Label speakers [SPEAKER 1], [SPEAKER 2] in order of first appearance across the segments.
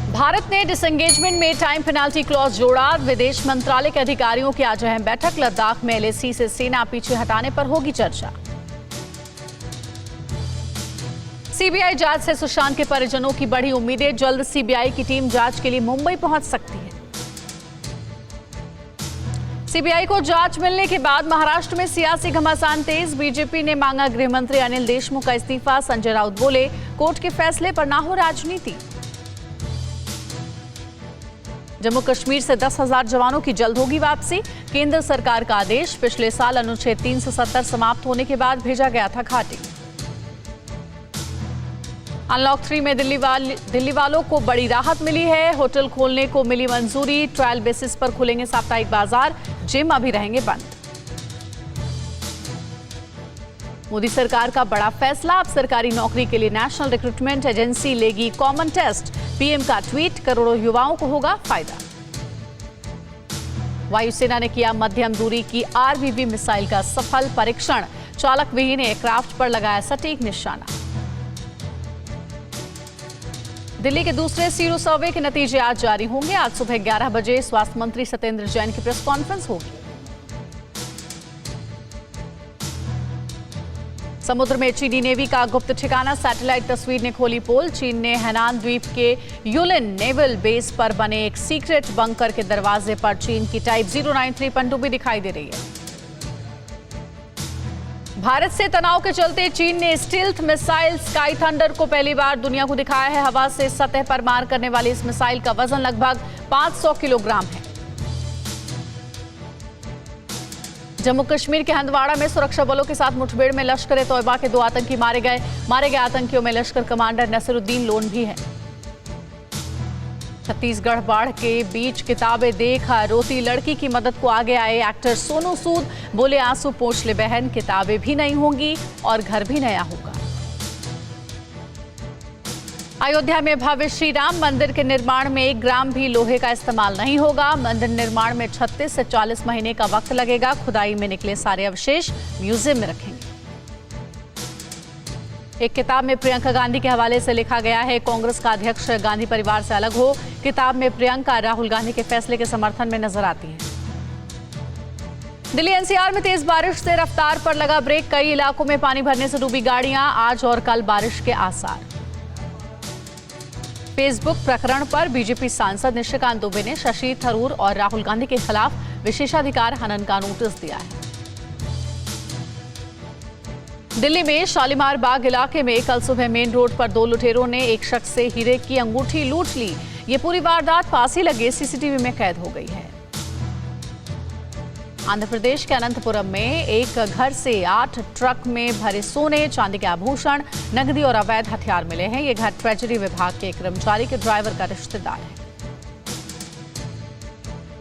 [SPEAKER 1] भारत ने डिसएंगेजमेंट में time penalty clause जोड़ा। विदेश मंत्रालय के अधिकारियों की आज अहम बैठक। लद्दाख में एलएसी से सेना पीछे हटाने पर होगी चर्चा। सीबीआई जांच से सुशांत के परिजनों की बड़ी उम्मीदें। जल्द सीबीआई की टीम जांच के लिए मुंबई पहुंच सकती है। सीबीआई को जांच मिलने के बाद महाराष्ट्र में सियासी घमासान तेज। बीजेपी ने मांगा गृह मंत्री अनिल देशमुख का इस्तीफा। संजय राउत बोले, कोर्ट के फैसले पर ना हो राजनीति। जम्मू कश्मीर से 10,000 जवानों की जल्द होगी वापसी। केंद्र सरकार का आदेश। पिछले साल अनुच्छेद 370 समाप्त होने के बाद भेजा गया था घाटी। अनलॉक 3 में दिल्ली वालों को बड़ी राहत मिली है। होटल खोलने को मिली मंजूरी। ट्रायल बेसिस पर खुलेंगे साप्ताहिक बाजार। जिम अभी रहेंगे बंद। मोदी सरकार का बड़ा फैसला। अब सरकारी नौकरी के लिए नेशनल रिक्रूटमेंट एजेंसी लेगी कॉमन टेस्ट। पीएम का ट्वीट, करोड़ों युवाओं को होगा फायदा। वायुसेना ने किया मध्यम दूरी की आरबीबी मिसाइल का सफल परीक्षण। चालक विहीन एयरक्राफ्ट पर लगाया सटीक निशाना। दिल्ली के दूसरे सीरो सर्वे के नतीजे आज जारी होंगे। आज सुबह 11 बजे स्वास्थ्य मंत्री सत्येंद्र जैन की प्रेस कॉन्फ्रेंस होगी। समुद्र में चीनी नेवी का गुप्त ठिकाना। सैटेलाइट तस्वीर ने खोली पोल। चीन ने हैनान द्वीप के यूलिन नेवल बेस पर बने एक सीक्रेट बंकर के दरवाजे पर चीन की टाइप 093 पनडुब्बी दिखाई दे रही है। भारत से तनाव के चलते चीन ने स्टील्थ मिसाइल स्काई थंडर को पहली बार दुनिया को दिखाया है। हवा से सतह पर मार करने वाली इस मिसाइल का वजन लगभग 500 किलोग्राम है। जम्मू कश्मीर के हंदवाड़ा में सुरक्षा बलों के साथ मुठभेड़ में लश्कर ए तौयबा के 2 आतंकी मारे गए आतंकियों में लश्कर कमांडर नसीरुद्दीन लोन भी है। छत्तीसगढ़ बाढ़ के बीच किताबें देख रोती लड़की की मदद को आगे आए एक्टर सोनू सूद। बोले, आंसू पोंछ ले बहन, किताबें भी नहीं होंगी और घर भी नया होगा। अयोध्या में भव्य श्री राम मंदिर के निर्माण में 1 ग्राम भी लोहे का इस्तेमाल नहीं होगा। मंदिर निर्माण में 36 से 40 महीने का वक्त लगेगा। खुदाई में निकले सारे अवशेष म्यूजियम में रखेंगे। एक किताब में प्रियंका गांधी के हवाले से लिखा गया है, कांग्रेस का अध्यक्ष गांधी परिवार से अलग हो। किताब में प्रियंका राहुल गांधी के फैसले के समर्थन में नजर आती हैं। दिल्ली एनसीआर में तेज बारिश से रफ्तार पर लगा ब्रेक। कई इलाकों में पानी भरने से डूबी गाड़ियां। आज और कल बारिश के आसार। फेसबुक प्रकरण पर बीजेपी सांसद निशिकांत दुबे ने शशि थरूर और राहुल गांधी के खिलाफ विशेषाधिकार हनन का नोटिस दिया है। दिल्ली में शालीमार बाग इलाके में कल सुबह मेन रोड पर 2 लुटेरों ने एक शख्स से हीरे की अंगूठी लूट ली। ये पूरी वारदात पास ही लगे सीसीटीवी में कैद हो गई है। आंध्र प्रदेश के अनंतपुरम में एक घर से 8 ट्रक में भरे सोने, चांदी के आभूषण, नकदी और अवैध हथियार मिले हैं। ये घर ट्रेजरी विभाग के कर्मचारी के ड्राइवर का रिश्तेदार है।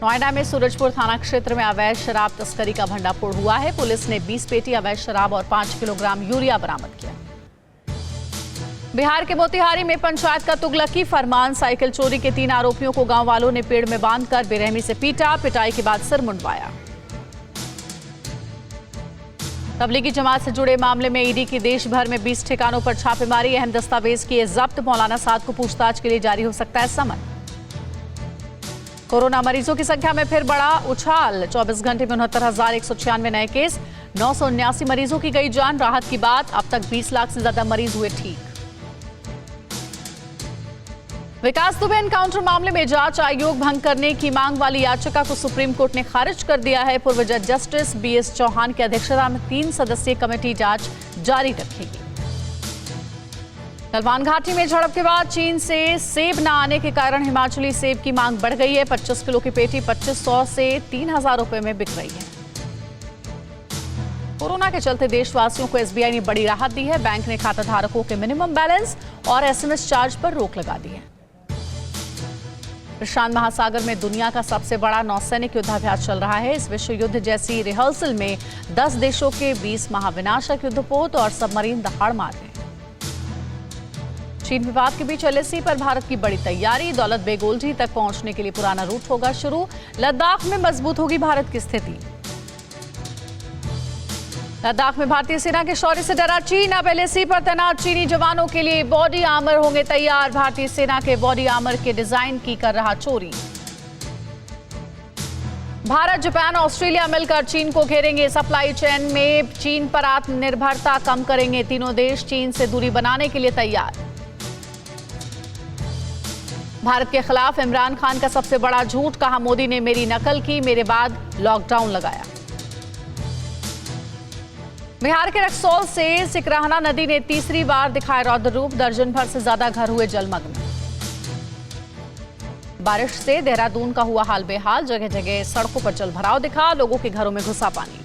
[SPEAKER 1] नोएडा में सूरजपुर थाना क्षेत्र में अवैध शराब तस्करी का भंडाफोड़ हुआ है। पुलिस ने 20 पेटी अवैध शराब और 5 किलोग्राम यूरिया बरामद किया। बिहार के मोतिहारी में पंचायत का तुगलकी फरमान। साइकिल चोरी के 3 आरोपियों को गांव वालों ने पेड़ में बांधकर बेरहमी से पीटा। पिटाई के बाद सिर मुंडवाया। तबलीगी जमात से जुड़े मामले में ईडी की देश भर में 20 ठिकानों पर छापेमारी। अहम दस्तावेज किए जब्त। मौलाना साद को पूछताछ के लिए जारी हो सकता है समन। कोरोना मरीजों की संख्या में फिर बड़ा उछाल। 24 घंटे में 69,196 नए केस। 979 मरीजों की गई जान। राहत की बात, अब तक 20 लाख से ज्यादा मरीज हुए ठीक। विकास दुबे एनकाउंटर मामले में जांच आयोग भंग करने की मांग वाली याचिका को सुप्रीम कोर्ट ने खारिज कर दिया है। पूर्व जज जस्टिस बीएस चौहान की अध्यक्षता में 3 सदस्यीय कमेटी जांच जारी रखेगी। गलवान घाटी में झड़प के बाद चीन से सेब न आने के कारण हिमाचली सेब की मांग बढ़ गई है। 25 किलो की पेटी 2500 से 3000 रुपए में बिक रही है। कोरोना के चलते देशवासियों को एसबीआई ने बड़ी राहत दी है। बैंक ने खाताधारकों के मिनिमम बैलेंस और एसएमएस चार्ज पर रोक लगा दी है। प्रशांत महासागर में दुनिया का सबसे बड़ा नौसैनिक युद्धाभ्यास चल रहा है। इस विश्व युद्ध जैसी रिहर्सल में 10 देशों के 20 महाविनाशक युद्धपोत और सबमरीन दहाड़ मार रहे हैं। चीन विवाद के बीच एलएसी पर भारत की बड़ी तैयारी। दौलत बेग ओल्डी तक पहुंचने के लिए पुराना रूट होगा शुरू। लद्दाख में मजबूत होगी भारत की स्थिति। लद्दाख में भारतीय सेना के शौर्य से डरा चीन। अब एलएसी पर तैनात चीनी जवानों के लिए बॉडी आर्मर होंगे तैयार। भारतीय सेना के बॉडी आर्मर के डिजाइन की कर रहा चोरी। भारत, जापान, ऑस्ट्रेलिया मिलकर चीन को घेरेंगे। सप्लाई चेन में चीन पर आत्मनिर्भरता कम करेंगे। तीनों देश चीन से दूरी बनाने के लिए तैयार। भारत के खिलाफ इमरान खान का सबसे बड़ा झूठ, कहा मोदी ने मेरी नकल की, मेरे बाद लॉकडाउन लगाया। बिहार के रक्सौल से सिकराहना नदी ने तीसरी बार दिखाया रौद्र रूप। दर्जन भर से ज्यादा घर हुए जलमग्न। बारिश से देहरादून का हुआ हाल बेहाल। जगह जगह सड़कों पर जलभराव दिखा, लोगों के घरों में घुसा पानी।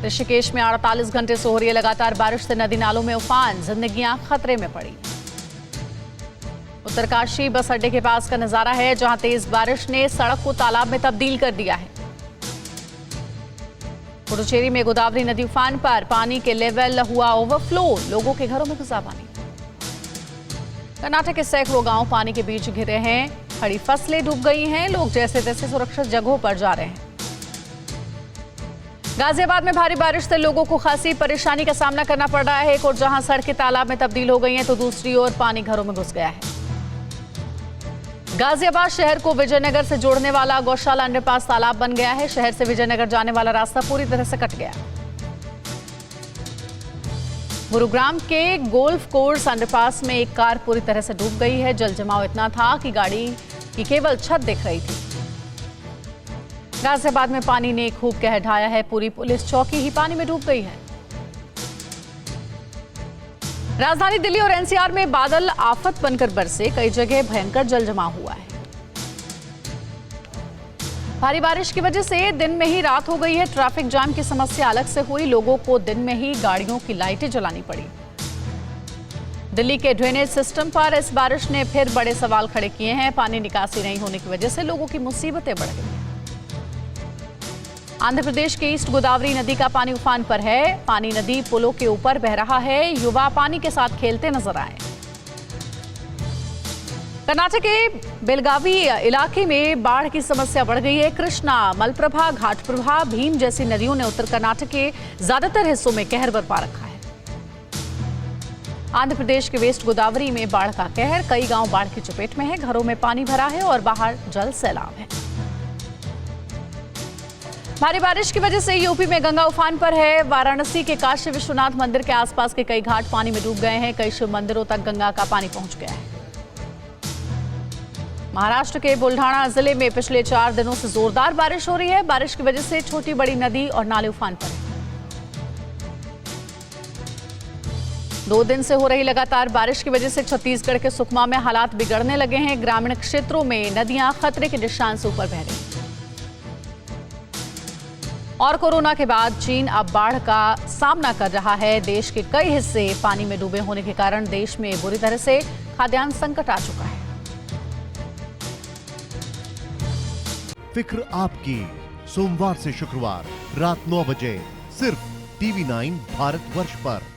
[SPEAKER 1] ऋषिकेश में 48 घंटे से हो रही है लगातार बारिश से नदी नालों में उफान। जिंदगियां खतरे में पड़ी। उत्तरकाशी बस अड्डे के पास का नजारा है, जहां तेज बारिश ने सड़क को तालाब में तब्दील कर दिया है। पुडुचेरी में गोदावरी नदी उफान पर, पानी के लेवल हुआ ओवरफ्लो, लोगों के घरों में घुसा पानी। कर्नाटक के सैकड़ों गांव पानी के बीच घिरे हैं। खड़ी फसलें डूब गई हैं। लोग जैसे तैसे सुरक्षित जगहों पर जा रहे हैं। गाजियाबाद में भारी बारिश से लोगों को खासी परेशानी का सामना करना पड़ रहा है। एक और जहां सड़कें तालाब में तब्दील हो गई हैं, तो दूसरी ओर पानी घरों में घुस गया है। गाजियाबाद शहर को विजयनगर से जोड़ने वाला गौशाला अंडरपास तालाब बन गया है। शहर से विजयनगर जाने वाला रास्ता पूरी तरह से कट गया। गुरुग्राम के गोल्फ कोर्स अंडरपास में एक कार पूरी तरह से डूब गई है। जल जमाव इतना था कि गाड़ी की केवल छत दिख रही थी। गाजियाबाद में पानी ने खूब कहर ढाया है। पूरी पुलिस चौकी ही पानी में डूब गई है। राजधानी दिल्ली और एनसीआर में बादल आफत बनकर बरसे। कई जगह भयंकर जल जमाव हुआ है। भारी बारिश की वजह से दिन में ही रात हो गई है। ट्रैफिक जाम की समस्या अलग से हुई। लोगों को दिन में ही गाड़ियों की लाइटें जलानी पड़ी। दिल्ली के ड्रेनेज सिस्टम पर इस बारिश ने फिर बड़े सवाल खड़े किए हैं। पानी निकासी नहीं होने की वजह से लोगों की मुसीबतें बढ़ गई हैं। आंध्र प्रदेश के ईस्ट गोदावरी नदी का पानी उफान पर है। पानी नदी पुलों के ऊपर बह रहा है। युवा पानी के साथ खेलते नजर आए। कर्नाटक के बेलगावी इलाके में बाढ़ की समस्या बढ़ गई है। कृष्णा, मलप्रभा, घाटप्रभा, भीम जैसी नदियों ने उत्तर कर्नाटक के ज्यादातर हिस्सों में कहर बरपा रखा है। आंध्र प्रदेश के वेस्ट गोदावरी में बाढ़ का कहर। कई गांव बाढ़ की चपेट में है। घरों में पानी भरा है और बाहर जल सैलाब है। भारी बारिश की वजह से यूपी में गंगा उफान पर है। वाराणसी के काशी विश्वनाथ मंदिर के आसपास के कई घाट पानी में डूब गए हैं। कई शिव मंदिरों तक गंगा का पानी पहुंच गया है। महाराष्ट्र के बुल्ढाना जिले में पिछले 4 दिनों से जोरदार बारिश हो रही है। बारिश की वजह से छोटी बड़ी नदी और नाले उफान पर हैं। 2 दिन से हो रही लगातार बारिश की वजह से छत्तीसगढ़ के सुकमा में हालात बिगड़ने लगे हैं। ग्रामीण क्षेत्रों में नदियां खतरे के निशान से ऊपर बह रही हैं। और कोरोना के बाद चीन अब बाढ़ का सामना कर रहा है। देश के कई हिस्से पानी में डूबे होने के कारण देश में बुरी तरह से खाद्यान्न संकट आ चुका है।
[SPEAKER 2] फिक्र आपकी, सोमवार से शुक्रवार रात 9 बजे सिर्फ TV9 भारतवर्ष पर।